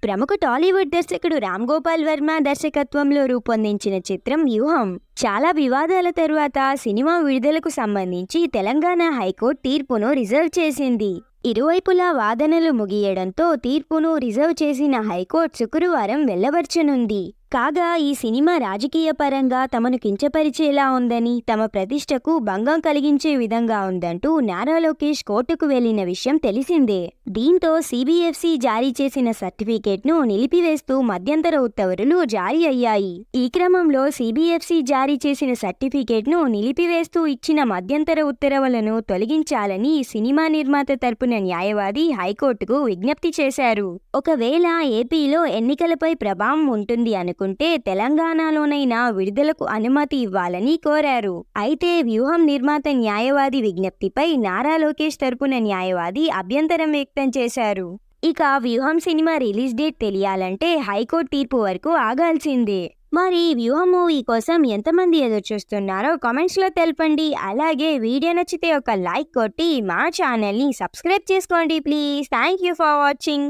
ప్రముఖ టాలీవుడ్ దర్శకుడు రామ్ గోపాల్ వర్మ దర్శకత్వంలో రూపొందించిన చిత్రం వ్యూహం చాలా వివాదాల తరువాత సినిమా విడుదలకు సంబంధించి తెలంగాణ హైకోర్టు తీర్పును రిజర్వ్ చేసింది. ఇరువైపులా వాదనలు ముగియడంతో తీర్పును రిజర్వ్ చేసిన హైకోర్టు శుక్రవారం వెల్లవర్చనుంది. కాగా ఈ సినిమా రాజకీయ పరంగా తమను కించపరిచేలా ఉందని, తమ ప్రతిష్టకు భంగం కలిగించే విధంగా ఉందంటూ నారా లోకేష్ కోర్టుకు వెళ్లిన విషయం తెలిసిందే. దీంతో సిబిఎఫ్సి జారీ చేసిన సర్టిఫికేట్ను నిలిపివేస్తూ మధ్యంతర ఉత్తర్వులు జారీ అయ్యాయి. ఈ క్రమంలో సిబిఎఫ్సి జారీ చేసిన సర్టిఫికేట్ను నిలిపివేస్తూ ఇచ్చిన మధ్యంతర ఉత్తర్వులను తొలగించాలని సినిమా నిర్మాత తరపున న్యాయవాది హైకోర్టుకు విజ్ఞప్తి చేశారు. ఒకవేళ ఏపీలో ఎన్నికలపై ప్రభావం ఉంటుంది అనుకుంటే తెలంగాణలోనైనా విడుదలకు అనుమతి ఇవ్వాలని కోరారు. అయితే వ్యూహం నిర్మాత న్యాయవాది విజ్ఞప్తిపై నారా లోకేష్ తరపున న్యాయవాది అభ్యంతరం వ్యక్తం చేశారు. ఇక వ్యూహం సినిమా రిలీజ్ డేట్ తెలియాలంటే హైకోర్టు తీర్పు వరకు ఆగాల్సిందే. మరి వ్యూహం మూవీ కోసం ఎంతమంది ఎదురు చూస్తున్నారో కామెంట్స్లో తెలపండి. అలాగే వీడియో నచ్చితే ఒక లైక్ కొట్టి మా ఛానల్ని సబ్స్క్రైబ్ చేసుకోండి please. Thank you for watching.